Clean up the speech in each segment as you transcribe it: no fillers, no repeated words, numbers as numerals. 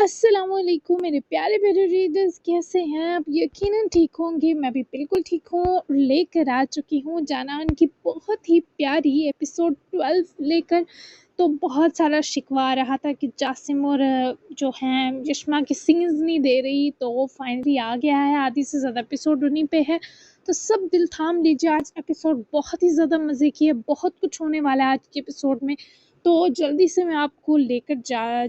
السلام علیکم میرے پیارے پیارے ریڈرز، کیسے ہیں آپ؟ یقیناً ٹھیک ہوں گے، میں بھی بالکل ٹھیک ہوں اور لے کر آ چکی ہوں جانان کی بہت ہی پیاری ایپیسوڈ 12 لے کر۔ تو بہت سارا شکوہ آ رہا تھا کہ جاسم اور جو ہیں یشما کی سینز نہیں دے رہی، تو وہ فائنلی آ گیا ہے، آدھی سے زیادہ ایپیسوڈ انہیں پہ ہے۔ تو سب دل تھام لیجیے، آج ایپیسوڈ بہت ہی زیادہ مزے کی ہے، بہت کچھ ہونے والا ہے آج کے ایپیسوڈ میں۔ تو جلدی سے میں آپ کو لے کر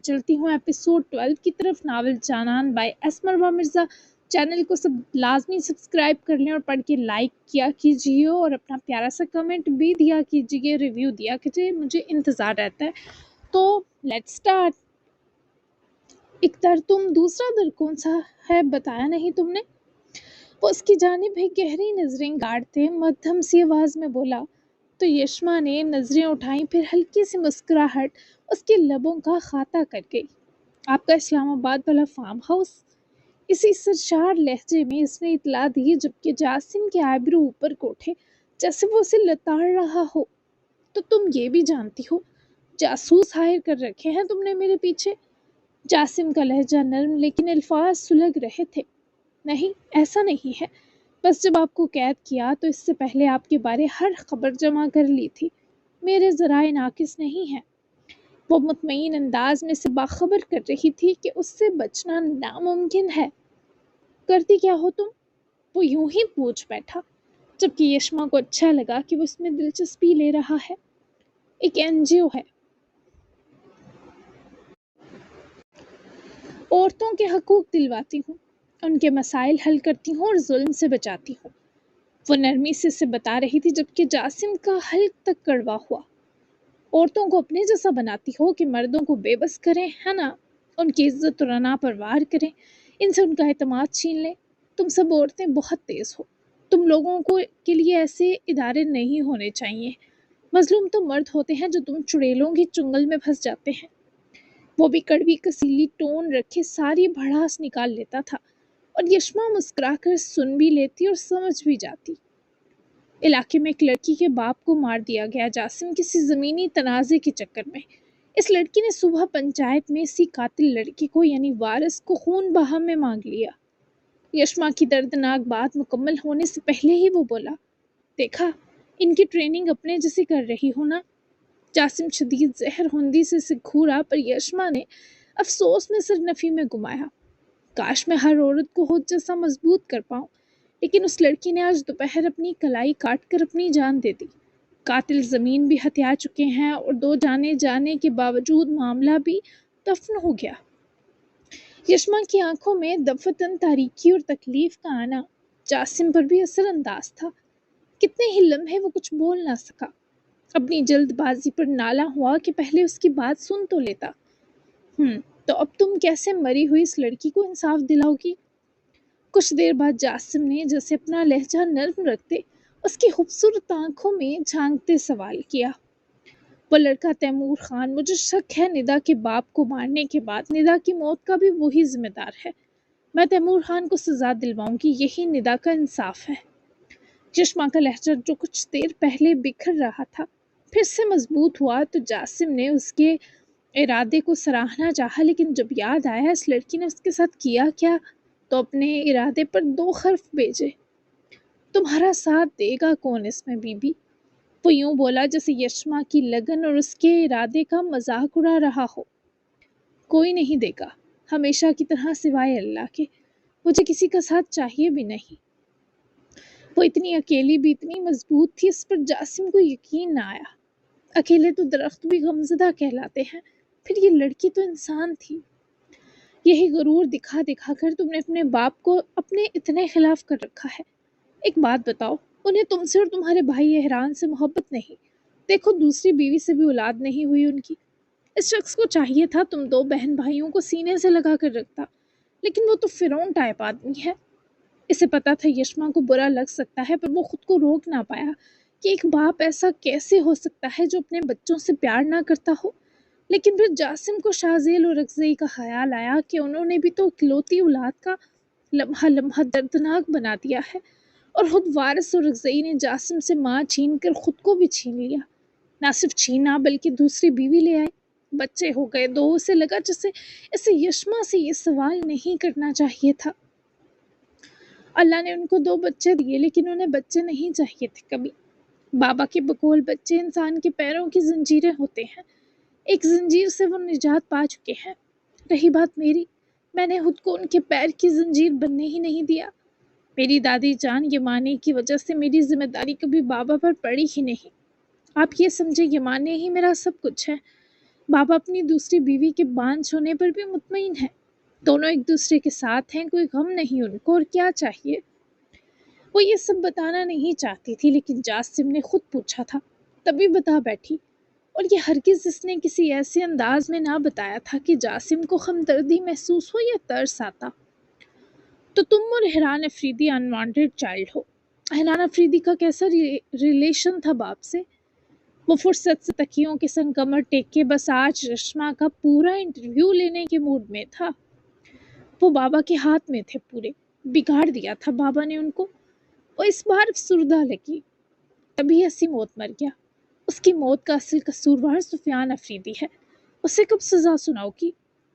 چلتی ہوں ایپیسوڈ 12 کی طرف، novel Janan by S Marwah Mirza. Channel کو سب لازمی سبسکرائب کر لیں اور پڑھ کے لائک کیا کیجیے اور اپنا پیارا سا کمنٹ بھی دیا کیجیے، ریویو دیا کیجیے، مجھے انتظار رہتا ہے۔ تو لیٹس اسٹارٹ۔ ایک در تم، دوسرا در کون سا ہے بتایا نہیں تم نے؟ وہ اس کی جانب ہی گہری نظریں گاڑتے مدھم سی آواز میں بولا۔ تو یشما نے نظریں اٹھائیں، پھر ہلکی سی مسکراہٹ اس کے لبوں کا احاطہ کر گئی۔ آپ کا اسلام آباد والا فارم ہاؤس؟ اسی سرشار لہجے میں اس نے اطلاع دی، جبکہ جاسم کے آئبرو اوپر کو اٹھے جیسے وہ اسے لتاڑ رہا ہو۔ تو تم یہ بھی جانتی ہو جاسوس ہائر کر رکھے ہیں تم نے میرے پیچھے؟ جاسم کا لہجہ نرم لیکن الفاظ سلگ رہے تھے۔ نہیں، ایسا نہیں ہے، بس جب آپ کو قید کیا تو اس سے پہلے آپ کے بارے ہر خبر جمع کر لی تھی، میرے ذرائع ناقص نہیں ہیں۔ وہ مطمئن انداز میں سے باخبر کر رہی تھی کہ اس سے بچنا ناممکن ہے۔ کرتی کیا ہو تم؟ وہ یوں ہی پوچھ بیٹھا، جبکہ یشما کو اچھا لگا کہ وہ اس میں دلچسپی لے رہا ہے۔ ایک NGO ہے، عورتوں کے حقوق دلواتی ہوں، ان کے مسائل حل کرتی ہوں اور ظلم سے بچاتی ہوں۔ وہ نرمی سے اسے بتا رہی تھی، جبکہ جاسم کا حلق تک کڑوا ہوا۔ عورتوں کو اپنے جیسا بناتی ہو کہ مردوں کو بے بس کریں، ہے نا؟ ان کی عزت اور انا پر وار کریں، ان سے ان کا اعتماد چھین لیں۔ تم سب عورتیں بہت تیز ہو، تم لوگوں کے لیے ایسے ادارے نہیں ہونے چاہیے۔ مظلوم تو مرد ہوتے ہیں جو تم چڑیلوں کی چنگل میں پھنس جاتے ہیں۔ وہ بھی کڑوی کسیلی ٹون رکھے ساری بھڑاس نکال لیتا تھا، اور یشما مسکرا کر سن بھی لیتی اور سمجھ بھی جاتی۔ علاقے میں ایک لڑکی کے باپ کو مار دیا گیا جاسم، کسی زمینی تنازع کے چکر میں۔ اس لڑکی نے صبح پنچایت میں اسی قاتل لڑکی کو یعنی وارث کو خون بہا میں مانگ لیا۔ یشما کی دردناک بات مکمل ہونے سے پہلے ہی وہ بولا، دیکھا، ان کی ٹریننگ اپنے جیسے کر رہی ہو نا؟ جاسم شدید زہر ہوندی سے گھورا، پر یشما نے افسوس میں سر نفی میں گھمایا۔ کاش میں ہر عورت کو خود جیسا مضبوط کر پاؤں، لیکن اس لڑکی نے آج دوپہر اپنی کلائی کاٹ کر اپنی جان دے دی۔ قاتل زمین بھی ہتھیا چکے ہیں اور 2 جانے کے باوجود معاملہ بھی دفن ہو گیا۔ یشما کی آنکھوں میں دفتن تاریکی اور تکلیف کا آنا جاسم پر بھی اثر انداز تھا۔ کتنے ہی لمحے وہ کچھ بول نہ سکا، اپنی جلد بازی پر نالاں ہوا کہ پہلے اس کی بات سن تو لیتا۔ تو اب تم کیسے مری ہوئی اس لڑکی کو انصاف دلاؤ گی؟ کچھ دیر بعد جاسم نے جیسے اپنا لہجہ نرم رکھتے اس کی خوبصورت آنکھوں میں جھانکتے سوال کیا۔ وہ لڑکا تیمور خان، مجھے شک ہے ندا کے باپ کو مارنے کے بعد ندا کی موت کا بھی وہی ذمہ دار ہے۔ میں تیمور خان کو سزا دلواؤں گی، یہی ندا کا انصاف ہے۔ چشمہ کا لہجہ جو کچھ دیر پہلے بکھر رہا تھا پھر سے مضبوط ہوا، تو جاسم نے اس کے ارادے کو سراہنا چاہا، لیکن جب یاد آیا اس لڑکی نے اس کے ساتھ کیا کیا تو اپنے ارادے پر 2 حرف بھیجے۔ تمہارا ساتھ دے گا کون اس میں بی بی؟ وہ یوں بولا جیسے یشما کی لگن اور اس کے ارادے کا مذاق اڑا رہا ہو۔ کوئی نہیں دے گا، ہمیشہ کی طرح سوائے اللہ کے، مجھے کسی کا ساتھ چاہیے بھی نہیں۔ وہ اتنی اکیلی بھی اتنی مضبوط تھی، اس پر جاسم کو یقین نہ آیا۔ اکیلے تو درخت بھی غمزدہ کہلاتے ہیں، پھر یہ لڑکی تو انسان تھی۔ یہی غرور دکھا دکھا کر تم نے اپنے باپ کو اپنے اتنے خلاف کر رکھا ہے۔ ایک بات بتاؤ، انہیں تم سے اور تمہارے بھائی احران سے محبت نہیں؟ دیکھو، دوسری بیوی سے بھی اولاد نہیں ہوئی ان کی۔ اس شخص کو چاہیے تھا تم 2 بہن بھائیوں کو سینے سے لگا کر رکھتا، لیکن وہ تو فرعون ٹائپ آدمی ہے۔ اسے پتا تھا یشما کو برا لگ سکتا ہے، پر وہ خود کو روک نہ پایا کہ ایک باپ ایسا کیسے ہو سکتا ہے جو اپنے بچوں سے پیار نہ کرتا ہو۔ لیکن پھر جاسم کو شازیل اور رکزئی کا خیال آیا کہ انہوں نے بھی تو اکلوتی اولاد کا لمحہ لمحہ دردناک بنا دیا ہے، اور خود وارث اور رکزئی نے جاسم سے ماں چھین کر خود کو بھی چھین لیا۔ نہ صرف چھینا بلکہ دوسری بیوی لے آئے۔ بچے ہو گئے 2۔ اسے لگا جیسے اسے یشما سے یہ سوال نہیں کرنا چاہیے تھا۔ اللہ نے ان کو 2 بچے دیے، لیکن انہیں بچے نہیں چاہیے تھے کبھی۔ بابا کے بقول بچے انسان کے پیروں کی زنجیریں ہوتے ہیں، ایک زنجیر سے وہ نجات پا چکے ہیں۔ رہی بات میری، میں نے خود کو ان کے پیر کی زنجیر بننے ہی نہیں دیا۔ میری دادی جان یمانی کی وجہ سے میری ذمہ داری کبھی بابا پر پڑی ہی نہیں۔ آپ یہ سمجھے یمانی ہی میرا سب کچھ ہے۔ بابا اپنی دوسری بیوی کے بانجھ ہونے پر بھی مطمئن ہے، دونوں ایک دوسرے کے ساتھ ہیں، کوئی غم نہیں ان کو، اور کیا چاہیے۔ وہ یہ سب بتانا نہیں چاہتی تھی، لیکن جاسم نے خود پوچھا تھا، تبھی بتا بیٹھی، اور یہ ہرگز اس نے کسی ایسے انداز میں نہ بتایا تھا کہ جاسم کو ہمدردی محسوس ہو یا ترس آتا۔ تو تم اور احران افریدی انوانٹیڈ چائلڈ ہو۔ احران افریدی کا کیسا ریلیشن تھا باپ سے؟ وہ فرصت سے تکیوں کے سنگ کمر ٹیک کے بس آج رشما کا پورا انٹرویو لینے کے موڈ میں تھا۔ وہ بابا کے ہاتھ میں تھے پورے، بگاڑ دیا تھا بابا نے ان کو۔ وہ اس بار افسردہ لگی، تبھی اسی موت مر گیا۔ اس کی موت کا اصل قصوروار سفیان افریدی ہے، اسے کب سزا سناؤ گی؟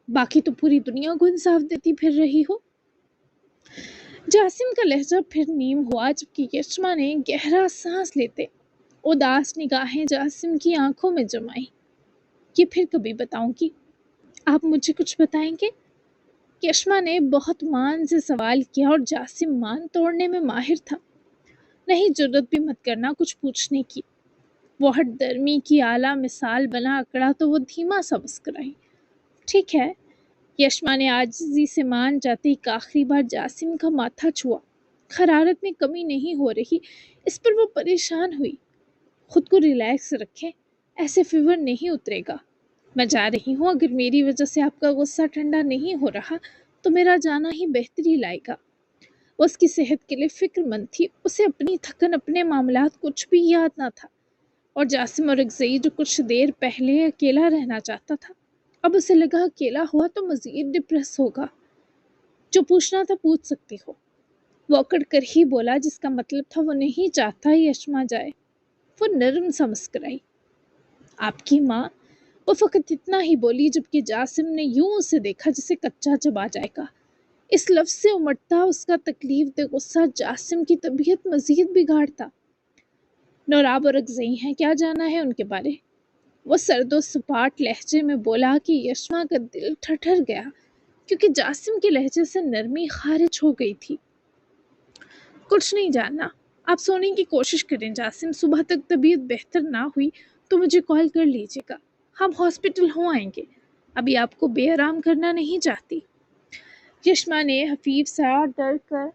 باقی تو پوری دنیا کو انصاف دیتی پھر رہی ہو۔ جاسم کا لہجہ پھر نیم ہوا، جبکہ یشما نے گہرا سانس لیتے اداس نگاہیں جاسم کی آنکھوں میں جمائیں۔ یہ پھر کبھی بتاؤں گی۔ آپ مجھے کچھ بتائیں گے؟ یشما نے بہت مان سے سوال کیا، اور جاسم مان توڑنے میں ماہر تھا۔ نہیں، جرت بھی مت کرنا کچھ پوچھنے کی۔ وہ ہٹ درمی کی اعلیٰ مثال بنا اکڑا تو وہ دھیما سا مسکرائی۔ ٹھیک ہے۔ یشما نے عاجزی سے مان جاتے ایک آخری بار جاسم کا ماتھا چھوا۔ حرارت میں کمی نہیں ہو رہی، اس پر وہ پریشان ہوئی۔ خود کو ریلیکس رکھیں، ایسے فیور نہیں اترے گا۔ میں جا رہی ہوں، اگر میری وجہ سے آپ کا غصہ ٹھنڈا نہیں ہو رہا تو میرا جانا ہی بہتری لائے گا۔ وہ اس کی صحت کے لیے فکر مند تھی، اسے اپنی تھکن، اپنے معاملات کچھ بھی یاد نہ تھا، اور جاسم اور اکزئی جو کچھ دیر پہلے اکیلا رہنا چاہتا تھا، اب اسے لگا اکیلا ہوا تو مزید ڈپریس ہوگا۔ جو پوچھنا تھا پوچھ سکتی ہو۔ وہ اکڑ کر ہی بولا، جس کا مطلب تھا وہ نہیں چاہتا یشما جائے۔ وہ نرم سا مسکرائی۔ آپ کی ماں؟ وہ فقط اتنا ہی بولی، جبکہ جاسم نے یوں اسے دیکھا جسے کچا چبا جائے گا۔ اس لفظ سے امٹتا اس کا تکلیف دہ غصہ جاسم کی طبیعت مزید بگاڑتا۔ نوراب اور اکزئی ہیں، کیا جانا ہے ان کے بارے؟ وہ سرد و سپاٹ لہجے میں بولا کہ یشما کا دل ٹھٹر گیا، کیونکہ جاسم کے لہجے سے نرمی خارج ہو گئی تھی۔ کچھ نہیں جاننا، آپ سونے کی کوشش کریں جاسم، صبح تک طبیعت بہتر نہ ہوئی تو مجھے کال کر لیجیے گا، ہم ہاسپٹل ہو آئیں گے، ابھی آپ کو بے آرام کرنا نہیں چاہتی۔ یشما نے حفیف سا ڈر کر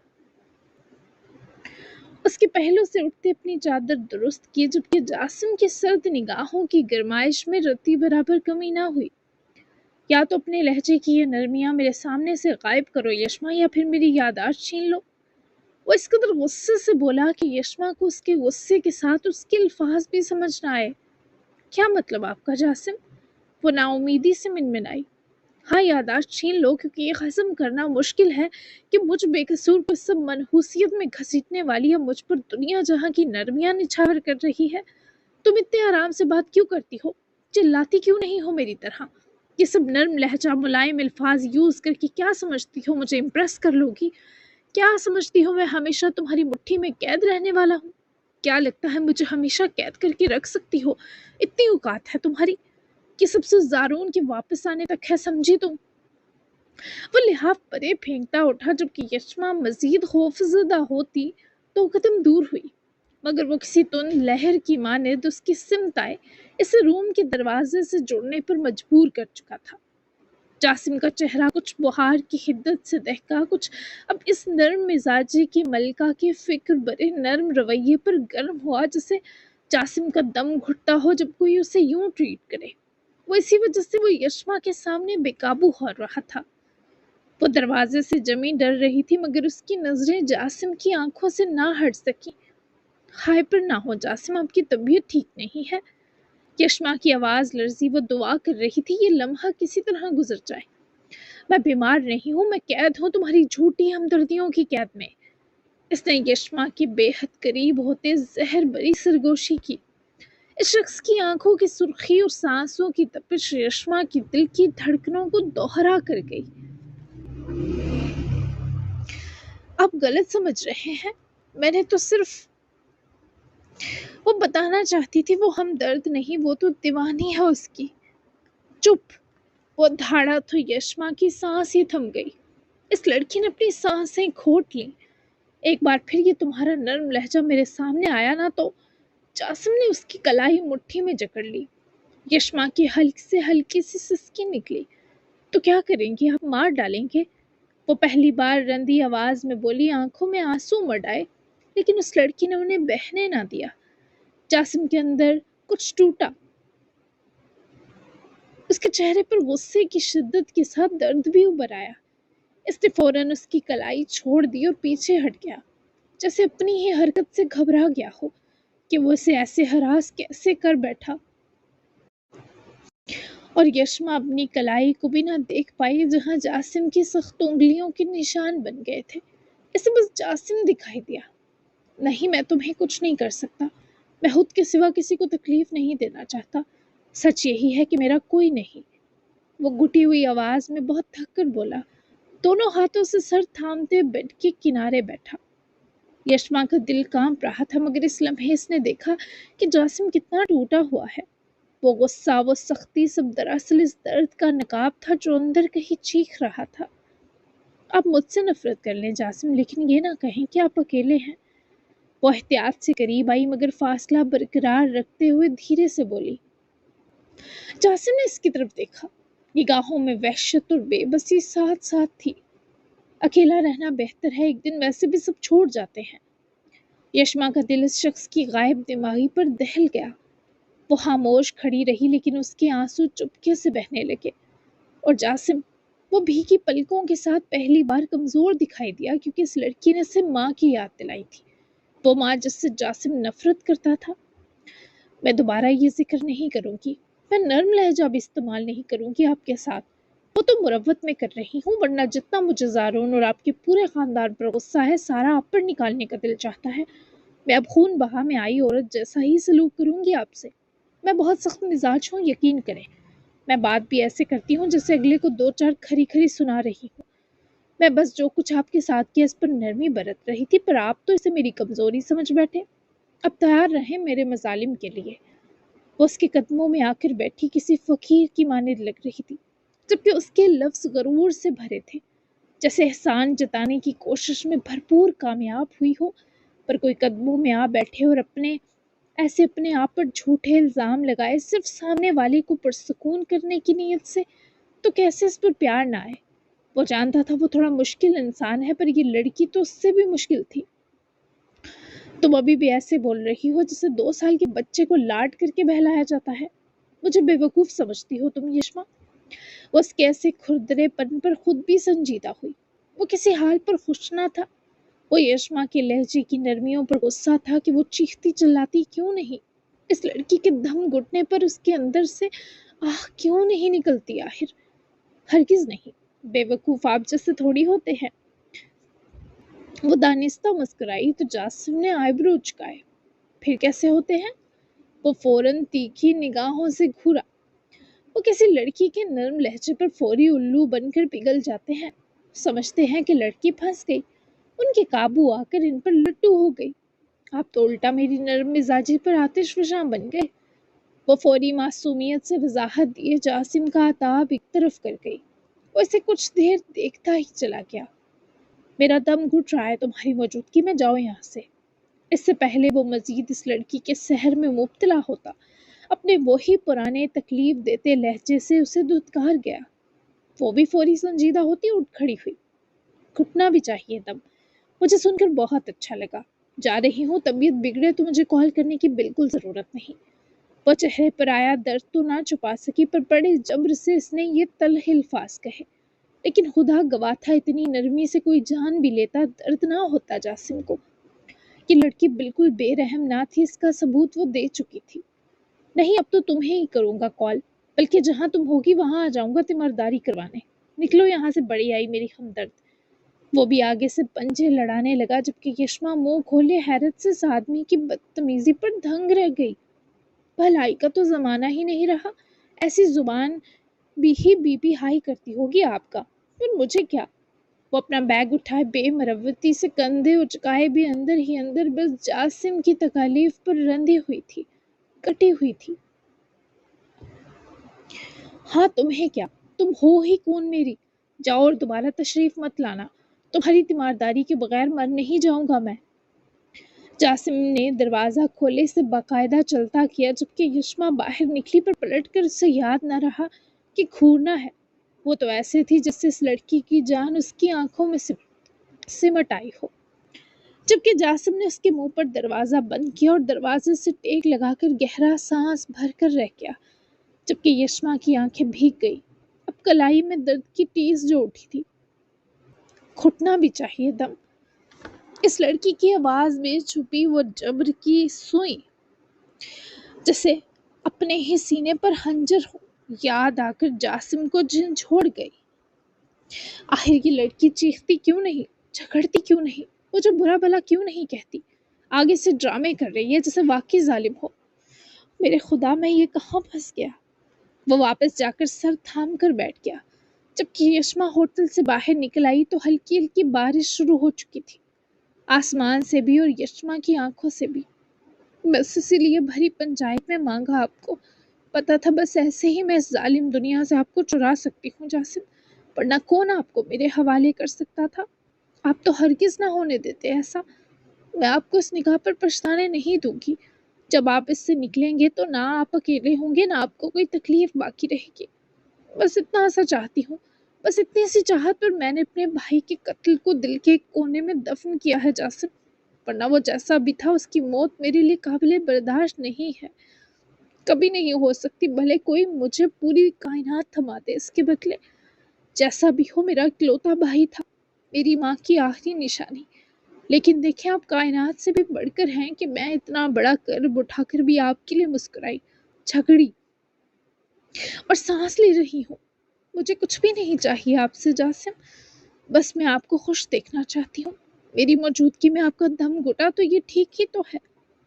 اس کے پہلو سے اٹھتے اپنی چادر درست کی، جبکہ جاسم کی سرد نگاہوں کی گرمائش میں رتی برابر کمی نہ ہوئی۔ یا تو اپنے لہجے کی یہ نرمیاں میرے سامنے سے غائب کرو یشما، یا پھر میری یادداشت چھین لو۔ وہ اس قدر غصے سے بولا کہ یشما کو اس کے غصے کے ساتھ اس کے الفاظ بھی سمجھ نہ آئے۔ کیا مطلب آپ کا جاسم؟ وہ نا امیدی سے منمنائی۔ ہاں، یادداشت چھین لو، کیونکہ یہ ہضم کرنا مشکل ہے کہ مجھ بے قصور کو سب منحوسیت میں گھسیٹنے والی اب مجھ پر دنیا جہاں کی نرمیاں نچھاور کر رہی ہے۔ تم اتنے آرام سے بات کیوں کرتی ہو؟ چلاتی کیوں نہیں ہو میری طرح؟ یہ سب نرم لہجہ، ملائم الفاظ یوز کر کے کیا سمجھتی ہو مجھے امپریس کر لو گی؟ کیا سمجھتی ہو میں ہمیشہ تمہاری مٹھی میں قید رہنے والا ہوں؟ کیا لگتا ہے مجھے ہمیشہ قید کر کے رکھ سکتی ہو؟ اتنی اوقات ہے تمہاری کہ سب سے زارون کے واپس آنے تک ہے، سمجھی تم؟ وہ لحاف پرے پھینکتا اٹھا، جبکہ یشما مزید خوف زدہ ہوتی تو قدم دور ہوئی، مگر وہ کسی تند لہر کی مانند اس کی سمت آئے، اسے روم کے دروازے سے جڑنے پر مجبور کر چکا تھا۔ جاسم کا چہرہ کچھ بہار کی حدت سے دہکا، کچھ اب اس نرم مزاجی کی ملکہ کے فکر برے نرم رویے پر گرم ہوا، جسے جاسم کا دم گھٹتا ہو جب کوئی اسے یوں ٹریٹ کرے۔ وہ اسی وجہ سے وہ یشما کے سامنے بے قابو ہو رہا تھا۔ وہ دروازے سے جمی ڈر رہی تھی، مگر اس کی نظریں جاسم کی آنکھوں سے نہ ہٹ سکیں۔ ہائپر نہ ہو جاسم، آپ کی طبیعت ٹھیک نہیں ہے۔ یشما کی آواز لرزی، وہ دعا کر رہی تھی یہ لمحہ کسی طرح گزر جائے۔ میں بیمار نہیں ہوں، میں قید ہوں تمہاری جھوٹی ہمدردیوں کی قید میں۔ اس نے یشما کے بے حد قریب ہوتے زہر بری سرگوشی کی۔ اس شخص کی آنکھوں کی سرخی اور سانسوں کی تپش یشما کی دل کی دھڑکنوں کو دوہرا کر گئی۔ آپ غلط سمجھ رہے ہیں، میں نے تو صرف وہ بتانا چاہتی تھی وہ ہمدرد نہیں، وہ تو دیوانی ہے اس کی۔ چپ! وہ دھاڑا تو یشما کی سانس ہی تھم گئی۔ اس لڑکی نے اپنی سانسیں گھونٹ لیں۔ ایک بار پھر یہ تمہارا نرم لہجہ میرے سامنے آیا نا تو جاسم نے اس کی کلائی مٹھی میں جکڑ لی۔ یشما کی حلق سے ہلکی سی سسکی نکلی۔ تو کیا کریں گی، آپ مار ڈالیں گے؟ وہ پہلی بار رندی آواز میں بولی، آنکھوں میں آنسو مڑ آئے، لیکن اس لڑکی نے انہیں بہنے نہ دیا۔ جاسم کے اندر کچھ ٹوٹا۔ اس کے چہرے پر غصے کی شدت کے ساتھ درد بھی ابھر آیا۔ اس نے فوراً اس کی کلائی چھوڑ دی اور پیچھے ہٹ گیا، جیسے اپنی ہی حرکت سے گھبرا گیا ہو کہ وہ اسے ایسے ہراس کیسے کر بیٹھا۔ اور یشما اپنی کلائی کو بھی نہ دیکھ پائی جہاں جاسم کی سخت انگلیوں کے نشان بن گئے تھے۔ اسے بس جاسم دکھائی دیا۔ نہیں، میں تمہیں کچھ نہیں کر سکتا، میں خود کے سوا کسی کو تکلیف نہیں دینا چاہتا، سچ یہی ہے کہ میرا کوئی نہیں۔ وہ گھٹی ہوئی آواز میں بہت تھک کر بولا، دونوں ہاتھوں سے سر تھامتے بیڈ کے کنارے بیٹھا۔ یشما کا دل کانپ رہا تھا، مگر اس لمحے اس نے دیکھا کہ جاسم کتنا ٹوٹا ہوا ہے۔ وہ غصہ، وہ سختی، سب دراصل اس درد کا نقاب تھا جو اندر کہیں چیخ رہا تھا۔ آپ مجھ سے نفرت کر لیں جاسم، لیکن یہ نہ کہیں کہ آپ اکیلے ہیں۔ وہ احتیاط سے قریب آئی مگر فاصلہ برقرار رکھتے ہوئے دھیرے سے بولی۔ جاسم نے اس کی طرف دیکھا، نگاہوں میں وحشت اور بے بسی ساتھ ساتھ تھی۔ اکیلا رہنا بہتر ہے، ایک دن ویسے بھی سب چھوڑ جاتے ہیں۔ یشما کا دل اس شخص کی غائب دماغی پر دہل گیا۔ وہ خاموش کھڑی رہی، لیکن اس کے آنسو چپکے سے بہنے لگے۔ اور جاسم، وہ بھیگی پلکوں کے ساتھ پہلی بار کمزور دکھائی دیا، کیونکہ اس لڑکی نے اسے ماں کی یاد دلائی تھی، وہ ماں جس سے جاسم نفرت کرتا تھا۔ میں دوبارہ یہ ذکر نہیں کروں گی، میں نرم لہجہ بھی استعمال نہیں کروں گی آپ کے ساتھ، وہ تو مروت میں کر رہی ہوں، ورنہ جتنا مجھے زارون اور آپ کے پورے خاندان پر غصہ ہے سارا آپ پر نکالنے کا دل چاہتا ہے۔ میں اب خون بہا میں آئی عورت جیسا ہی سلوک کروں گی آپ سے۔ میں بہت سخت مزاج ہوں، یقین کریں۔ میں بات بھی ایسے کرتی ہوں جیسے اگلے کو دو چار کھری کھری سنا رہی ہوں۔ میں بس جو کچھ آپ کے ساتھ کیا اس پر نرمی برت رہی تھی، پر آپ تو اسے میری کمزوری سمجھ بیٹھے۔ اب تیار رہیں میرے مظالم کے لیے۔ وہ اس کے قدموں میں آ کر بیٹھی کسی فقیر کی مانند لگ رہی تھی، جبکہ اس کے لفظ غرور سے بھرے تھے، جیسے احسان جتانے کی کوشش میں بھرپور کامیاب ہوئی ہو، پر کوئی قدموں میں آ بیٹھے اور اپنے آپ پر جھوٹے الزام لگائے صرف سامنے والے کو پرسکون کرنے کی نیت سے، تو کیسے اس پر پیار نہ آئے۔ وہ جانتا تھا وہ تھوڑا مشکل انسان ہے، پر یہ لڑکی تو اس سے بھی مشکل تھی۔ تم ابھی بھی ایسے بول رہی ہو جسے 2 سال کے بچے کو لاڈ کر کے بہلایا جاتا ہے۔ مجھے بے وقوف سمجھتی ہو تم یشما؟ وہ اس کے ایسے کھردرے پن پر خود بھی سنجیدہ ہوئی۔ وہ کسی حال پر خوش نہ تھا۔ وہ یشما کے لہجے کی نرمیوں پر غصہ تھا کہ وہ چیختی چلاتی کیوں نہیں، اس لڑکی کے دم گھٹنے پر اس کے اندر سے آہ کیوں نہیں نکلتی آخر؟ ہرگز نہیں، بے وقوف آپ جیسے تھوڑی ہوتے ہیں۔ وہ دانستہ مسکرائی تو جاسم نے آئیبرو اچکائے۔ پھر کیسے ہوتے ہیں؟ وہ فوراً تیکھی نگاہوں سے گھورا۔ وہ کسی لڑکی کے نرم لہجے پر فوری الو بن کر پگھل جاتے ہیں، سمجھتے ہیں کہ لڑکی پھنس گئی، ان کے قابو آ کر ان پر لٹو ہو گئی۔ آپ تو الٹا میری نرم مزاجی پر آتش فشاں بن گئے۔ وہ فوری معصومیت سے وضاحت دیے جاسم کا عتاب ایک طرف کر گئی۔ وہ اسے کچھ دیر دیکھتا ہی چلا گیا۔ میرا دم گھٹ رہا ہے تمہاری موجودگی میں، جاؤ یہاں سے۔ اس سے پہلے وہ مزید اس لڑکی کے سحر میں مبتلا ہوتا، اپنے وہی پرانے تکلیف دیتے لہجے سے اسے دھتکار گیا۔ وہ بھی فوری سنجیدہ ہوتی، اٹھ کھڑی ہوئی۔ گھٹنا بھی چاہیے دم، مجھے سن کر بہت اچھا لگا، جا رہی ہوں، طبیعت بگڑے تو مجھے کال کرنے کی بالکل ضرورت نہیں۔ وہ چہرے پر آیا درد تو نہ چھپا سکی، پر بڑے جبر سے اس نے یہ تلخ الفاظ کہے، لیکن خدا گواہ تھا اتنی نرمی سے کوئی جان بھی لیتا درد نہ ہوتا جاسم کو۔ یہ لڑکی بالکل بے رحم نہ تھی، اس کا ثبوت وہ دے چکی تھی۔ نہیں، اب تو تمہیں ہی کروں گا کال، بلکہ جہاں تم ہوگی وہاں آ جاؤں گا تیمارداری کروانے۔ نکلو یہاں سے، بڑی آئی میری ہمدرد۔ وہ بھی آگے سے پنجے لڑانے لگا، جبکہ یشما منہ کھولے حیرت سے اس آدمی کی بدتمیزی پر دھنگ رہ گئی۔ بھلائی کا تو زمانہ ہی نہیں رہا، ایسی زبان بھی ہی بی بی ہائی کرتی ہوگی آپ کا، پھر مجھے کیا؟ وہ اپنا بیگ اٹھائے بے مروتی سے کندھے اچکائے بھی اندر ہی اندر بس جاسم کی تکالیف پر رندی ہوئی تھی، کٹی ہوئی تھی۔ ہاں تمہیں کیا، تم ہو ہی کون میری؟ جاؤ اور دوبارہ تشریف مت لانا، تمہاری تیمارداری کے بغیر مر نہیں جاؤں گا میں۔ جاسم نے دروازہ کھولے سے باقاعدہ چلتا کیا، جبکہ یشما باہر نکلی پر پلٹ کر اسے یاد نہ رہا کہ گھورنا ہے۔ وہ تو ایسے تھی جس سے اس لڑکی کی جان اس کی آنکھوں میں سمٹ آئی ہو۔ جبکہ جاسم نے اس کے منہ پر دروازہ بند کیا اور دروازے سے ٹیک لگا کر گہرا سانس بھر کر رہ گیا، جبکہ یشما کی آنکھیں بھیگ گئی، اب کلائی میں درد کی ٹیس جو اٹھی تھی۔ گھٹنا بھی چاہیے دم، اس لڑکی کی آواز میں چھپی وہ جبر کی سوئی جیسے اپنے ہی سینے پر خنجر ہو، یاد آ کر جاسم کو جن چھوڑ گئی۔ آخر یہ لڑکی چیختی کیوں نہیں، جھگڑتی کیوں نہیں، مجھے برا بھلا کیوں نہیں کہتی؟ آگے سے ڈرامے کر رہی ہے جیسے واقعی ظالم ہو۔ میرے خدا میں یہ کہاں پھنس گیا؟ وہ واپس جا کر سر تھام کر بیٹھ گیا۔ جبکہ یشما ہوٹل سے باہر نکل آئی تو ہلکی ہلکی بارش شروع ہو چکی تھی، آسمان سے بھی اور یشما کی آنکھوں سے بھی۔ بس اسی لیے بھری پنچایت میں مانگا آپ کو، پتا تھا بس ایسے ہی میں اس ظالم دنیا سے آپ کو چرا سکتی ہوں جاسم، ورنہ کون آپ کو میرے حوالے کر سکتا تھا؟ آپ تو ہرگز نہ ہونے دیتے ایسا۔ میں آپ کو اس نگاہ پر پچھتانے نہیں دوں گی۔ جب آپ اس سے نکلیں گے تو نہ آپ اکیلے ہوں گے، نہ آپ کو کوئی تکلیف باقی رہے گی۔ بس اتنا سا چاہتی ہوں، بس اتنی سی چاہت پر میں نے اپنے بھائی کے قتل کو دل کے ایک کونے میں دفن کیا ہے جاسم، ورنہ وہ جیسا بھی تھا اس کی موت میرے لیے قابل برداشت نہیں ہے، کبھی نہیں ہو سکتی، بھلے کوئی مجھے پوری کائنات تھما دے اس کے بدلے۔ جیسا بھی ہو میرا اکلوتا بھائی تھا، میری ماں کی آخری نشانی، لیکن دیکھیں آپ کائنات سے بھی بڑھ کر ہیں کہ میں اتنا بڑا کرب اٹھا کر بھی آپ کے لیے مسکرائی، جھگڑی اور سانس لے رہی ہوں۔ مجھے کچھ بھی نہیں چاہیے آپ سے جاسم، بس میں آپ کو خوش دیکھنا چاہتی ہوں۔ میری موجودگی میں آپ کا دم گھٹا تو یہ ٹھیک ہی تو ہے،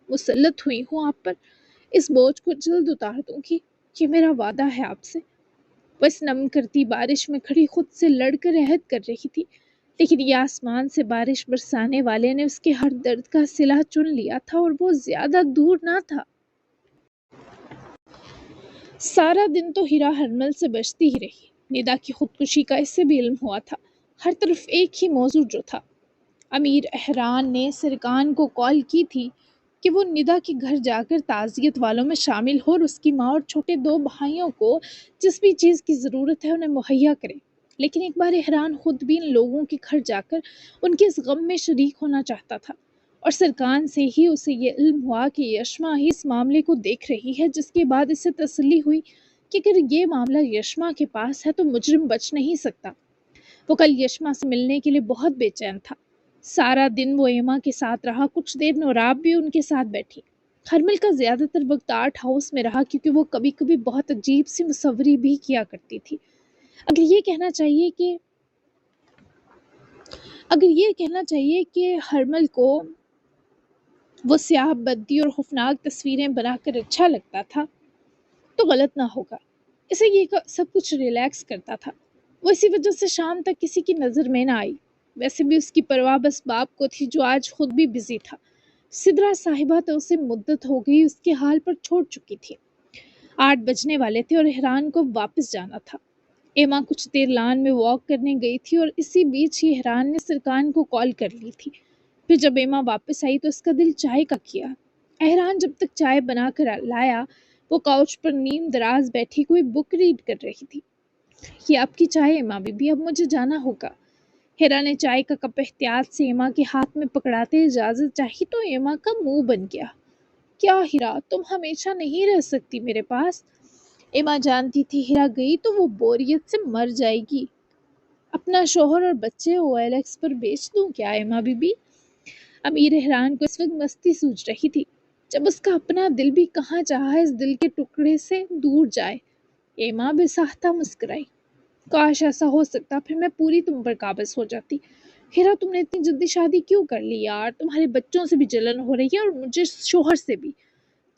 مسلط ہوئی ہوں آپ پر، اس بوجھ کو جلد اتار دوں گی، یہ میرا وعدہ ہے آپ سے۔ بس نم کرتی بارش میں کھڑی خود سے لڑ کر عہد کر رہی تھی، لیکن یہ آسمان سے بارش برسانے والے نے اس کے ہر درد کا صلہ چن لیا تھا اور وہ زیادہ دور نہ تھا۔ سارا دن تو ہیرا ہرمل سے بچتی ہی رہی، ندا کی خودکشی کا اسے بھی علم ہوا تھا، ہر طرف ایک ہی موضوع جو تھا۔ امیر احران نے سرکان کو کال کی تھی کہ وہ ندا کے گھر جا کر تعزیت والوں میں شامل ہو اور اس کی ماں اور چھوٹے 2 بھائیوں کو جس بھی چیز کی ضرورت ہے انہیں مہیا کرے، لیکن ایک بار احران خود بھی ان لوگوں کے گھر جا کر ان کے اس غم میں شریک ہونا چاہتا تھا، اور سرکان سے ہی اسے یہ علم ہوا کہ یشما ہی اس معاملے کو دیکھ رہی ہے، جس کے بعد اسے تسلی ہوئی کہ اگر یہ معاملہ یشما کے پاس ہے تو مجرم بچ نہیں سکتا۔ وہ کل یشما سے ملنے کے لیے بہت بے چین تھا، سارا دن وہ ایما کے ساتھ رہا، کچھ دیر نوراب بھی ان کے ساتھ بیٹھی۔ ہرمل کا زیادہ تر وقت آرٹ ہاؤس میں رہا کیونکہ وہ کبھی کبھی بہت عجیب سی مصوری بھی کیا کرتی تھی۔ اگر یہ کہنا چاہیے کہ ہرمل کو وہ سیاہ بدی اور خوفناک تصویریں بنا کر اچھا لگتا تھا تو غلط نہ ہوگا، اسے یہ سب کچھ ریلیکس کرتا تھا، وہ اسی وجہ سے شام تک کسی کی نظر میں نہ آئی۔ ویسے بھی اس کی پرواہ بس باپ کو تھی جو آج خود بھی بزی تھا، سدرا صاحبہ تو اسے مدت ہو گئی اس کے حال پر چھوڑ چکی تھی۔ 8 بجنے والے تھے اور احران کو واپس جانا تھا۔ ایما کچھ دیر لان میں واک کرنے گئی تھی اور اسی بیچ ہی احران نے سرکان کو کال کر لی تھی۔ پھر جب ایما واپس آئی تو اس کا دل چائے کا کیا۔ احران جب تک چائے بنا کر لایا وہ کاؤچ پر نیم دراز بیٹھی کوئی بک ریڈ کر رہی تھی۔ یہ آپ کی چائے ایما بی بی، اب مجھے جانا ہوگا۔ ہیرا نے چائے کا کپ احتیاط سے ایما کے ہاتھ میں پکڑاتے اجازت چاہی تو ایما کا منہ بن گیا۔ کیا ہیرا، تم ہمیشہ نہیں رہ سکتی میرے پاس؟ ایما جانتی تھی ہیرا گئی تو وہ بوریت سے مر جائے گی۔ اپنا شوہر اور بچے او ایل ایکس پر بیچ دوں کیا ایما بی بی؟ امیر احران کو اس وقت مستی سوچ رہی تھی، جب اس کا اپنا دل بھی کہاں چاہا اس دل کے ٹکڑے سے دور جائے۔ ایما بے ساختہ مسکرائی، کاش ایسا ہو سکتا، پھر میں پوری تم پر قابض ہو جاتی۔ ہیرا تم نے اتنی جلدی شادی کیوں کر لی یار؟ تمہارے بچوں سے بھی جلن ہو رہی ہے اور مجھے شوہر سے بھی۔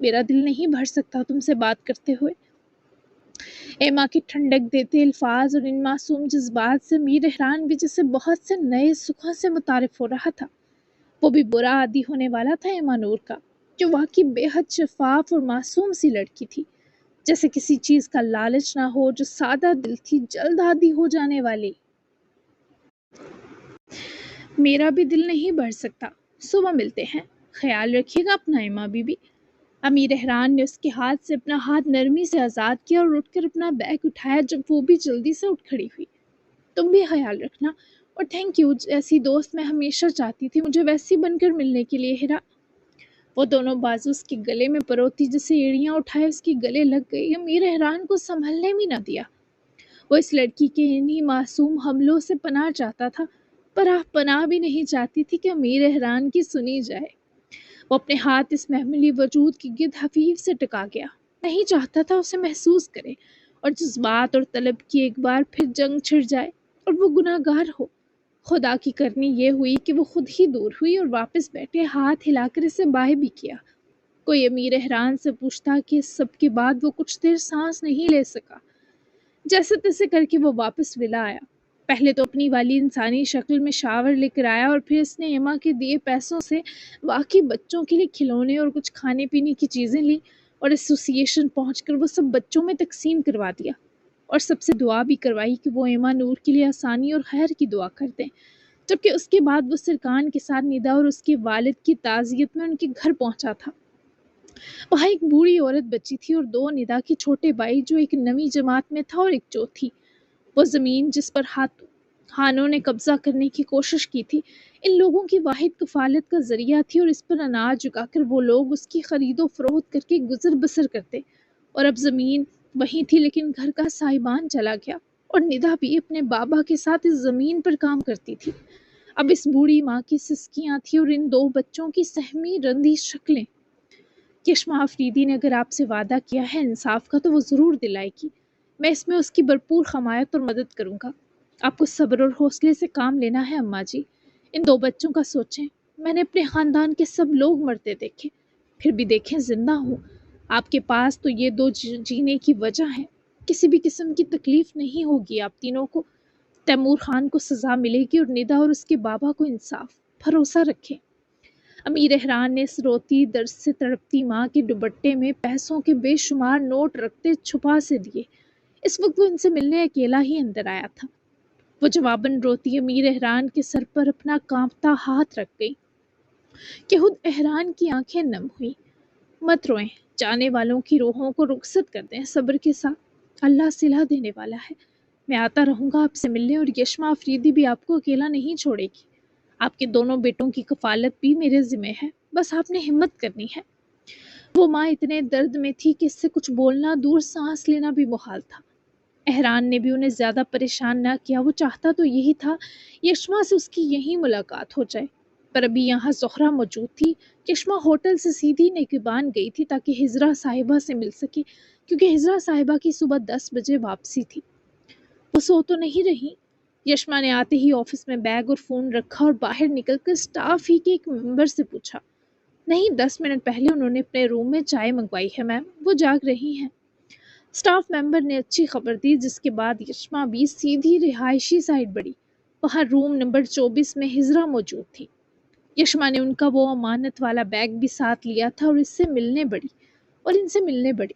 میرا دل نہیں بھر سکتا تم سے بات کرتے ہوئے۔ ایما کے ٹھنڈک دیتے الفاظ اور ان معصوم جذبات سے امیر احران بھی جسے بہت سے نئے سکھوں سے متعارف ہو رہا تھا۔ وہ بھی برا عادی ہونے والا تھا ایما نور کا، جو واقعی بے حد شفاف اور معصوم سی لڑکی تھی، جیسے کسی چیز کا لالچ نہ ہو، جو سادہ دل تھی، جلد عادی ہو جانے والی۔ میرا بھی دل نہیں بڑھ سکتا، صبح ملتے ہیں، خیال رکھیے گا اپنا ایما بی بی۔ امیر احران نے اس کے ہاتھ سے اپنا ہاتھ نرمی سے آزاد کیا اور اٹھ کر اپنا بیگ اٹھایا جب وہ بھی جلدی سے اٹھ کھڑی ہوئی۔ تم بھی خیال رکھنا، اور تھینک یو، جیسی دوست میں ہمیشہ چاہتی تھی مجھے ویسی بن کر ملنے کے لیے ہیرا۔ وہ دونوں بازو اس کے گلے میں پروتی جسے ایڑیاں اٹھائے اس کے گلے لگ گئی۔ امیر احران کو سنبھلنے بھی نہ دیا۔ وہ اس لڑکی کے انہی معصوم حملوں سے پناہ چاہتا تھا، پر پناہ بھی نہیں چاہتی تھی کہ امیر احران کی سنی جائے۔ وہ اپنے ہاتھ اس محملی وجود کے گرد حفیظ سے ٹکا گیا، نہیں چاہتا تھا اسے محسوس کرے اور جذبات اور طلب کی ایک بار پھر جنگ چھڑ جائے اور وہ گناہ گار ہو۔ خدا کی کرنی یہ ہوئی کہ وہ خود ہی دور ہوئی اور واپس بیٹھے ہاتھ ہلا کر اسے بائے بھی کیا۔ کوئی امیر احران سے پوچھتا کہ اس سب کے بعد وہ کچھ دیر سانس نہیں لے سکا۔ جیسے تیسے کر کے وہ واپس ولا آیا۔ پہلے تو اپنی والی انسانی شکل میں شاور لے کر آیا اور پھر اس نے ایما کے دیے پیسوں سے واقعی بچوں کے لیے کھلونے اور کچھ کھانے پینے کی چیزیں لی اور ایسوسی ایشن پہنچ کر وہ سب بچوں میں تقسیم کروا دیا اور سب سے دعا بھی کروائی کہ وہ ایما نور کے لیے آسانی اور خیر کی دعا کر دیں۔ جبکہ اس کے بعد وہ سرکان کے ساتھ ندا اور اس کے والد کی تعزیت میں ان کے گھر پہنچا تھا۔ وہاں ایک بوڑھی عورت بچی تھی اور دو ندا کے چھوٹے بھائی، جو ایک نویں جماعت میں تھا اور ایک چوتھی۔ وہ زمین جس پر خانوں نے قبضہ کرنے کی کوشش کی تھی، ان لوگوں کی واحد کفالت کا ذریعہ تھی اور اس پر اناج اگا کر وہ لوگ اس کی خرید و فروخت کر کے گزر بسر کرتے۔ اور اب زمین وہیں تھی لیکن گھر کا سائبان چلا گیا اور ندا بھی اپنے بابا کے ساتھ اس زمین پر کام کرتی تھی۔ اب اس بوڑھی ماں کی سسکیاں تھیں اور ان دو بچوں کی سہمی رندی شکلیں۔ یشما افریدی نے اگر آپ سے وعدہ کیا ہے انصاف کا تو وہ ضرور دلائے گی۔ میں اس میں اس کی بھرپور حمایت اور مدد کروں گا۔ آپ کو صبر اور حوصلے سے کام لینا ہے اماں جی۔ ان دو بچوں کا سوچیں، میں نے اپنے خاندان کے سب لوگ مرتے دیکھے، پھر بھی دیکھیں زندہ ہوں۔ آپ کے پاس تو یہ دو جینے کی وجہ ہے، کسی بھی قسم کی تکلیف نہیں ہوگی آپ تینوں کو۔ تیمور خان کو سزا ملے گی اور ندا اور اس کے بابا کو انصاف۔ بھروسہ رکھیں۔ امیر احران نے اس روتی درد سے تڑپتی ماں کے دوپٹے میں پیسوں کے بے شمار نوٹ رکھتے چھپا سے دیے۔ اس وقت وہ ان سے ملنے اکیلا ہی اندر آیا تھا۔ وہ جواباً روتی امیر احران کے سر پر اپنا کانپتا ہاتھ رکھ گئی کہ خود احران کی آنکھیں نم ہوئی۔ مت روئیں، جانے والوں کی روحوں کو رخصت کر دیں صبر کے ساتھ، اللہ صلہ دینے والا ہے۔ میں آتا رہوں گا آپ سے ملنے، اور یشما افریدی بھی آپ کو اکیلا نہیں چھوڑے گی۔ آپ کے دونوں بیٹوں کی کفالت بھی میرے ذمہ ہے، بس آپ نے ہمت کرنی ہے۔ وہ ماں اتنے درد میں تھی کہ اس سے کچھ بولنا دور سانس لینا بھی محال تھا۔ احران نے بھی انہیں زیادہ پریشان نہ کیا، وہ چاہتا تو یہی تھا یشما سے اس کی یہی ملاقات ہو جائے، پر ابھی یہاں زہرہ موجود تھی۔ یشما ہوٹل سے سیدھی نگہبان گئی تھی تاکہ ہجرا صاحبہ سے مل سکے، کیونکہ ہجرا صاحبہ کی صبح 10 بجے واپسی تھی۔ وہ سو تو نہیں رہی؟ یشما نے آتے ہی آفس میں بیگ اور فون رکھا اور باہر نکل کر سٹاف ہی کے ایک ممبر سے پوچھا۔ نہیں، 10 منٹ پہلے انہوں نے اپنے روم میں چائے منگوائی ہے میم، وہ جاگ رہی ہیں۔ سٹاف ممبر نے اچھی خبر دی، جس کے بعد یشما بھی سیدھی رہائشی سائٹ بڑھی۔ وہاں روم نمبر 24 میں ہجرا موجود تھی۔ یشما نے ان کا وہ امانت والا بیگ بھی ساتھ لیا تھا اور ان سے ملنے بڑھی۔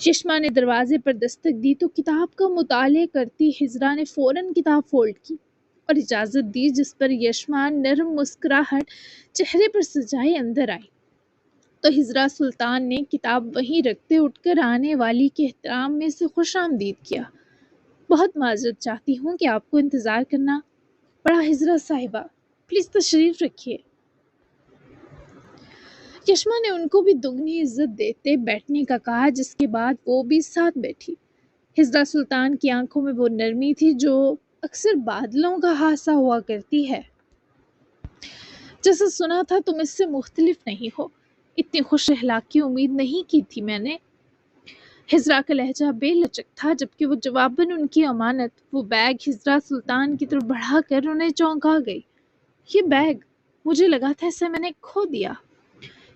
یشما نے دروازے پر دستک دی تو کتاب کا مطالعہ کرتی ہجرا نے فوراً کتاب فولڈ کی اور اجازت دی، جس پر یشما نرم مسکراہٹ چہرے پر سجائے اندر آئی۔ تو ہجرا سلطان نے کتاب وہیں رکھتے اٹھ کر آنے والی کے احترام میں سے خوش آمدید کیا۔ بہت معذرت چاہتی ہوں کہ آپ کو انتظار کرنا پڑا ہجرا صاحبہ، پلیز تشریف رکھیے۔ یشما نے ان کو بھی دگنی عزت دیتے بیٹھنے کا کہا، جس کے بعد وہ بھی ساتھ بیٹھی۔ ہجرا سلطان کی آنکھوں میں وہ نرمی تھی جو اکثر بادلوں کا حادثہ ہوا کرتی ہے۔ جیسا سنا تھا تم اس سے مختلف نہیں ہو، اتنی خوش اخلاقی امید نہیں کی تھی میں نے۔ ہجرا کا لہجہ بے لچک تھا، جبکہ وہ جواباً ان کی امانت، وہ بیگ ہجرا سلطان کی طرف بڑھا کر انہیں چونکا گئی۔ یہ بیگ، مجھے لگا تھا اسے میں نے کھو دیا۔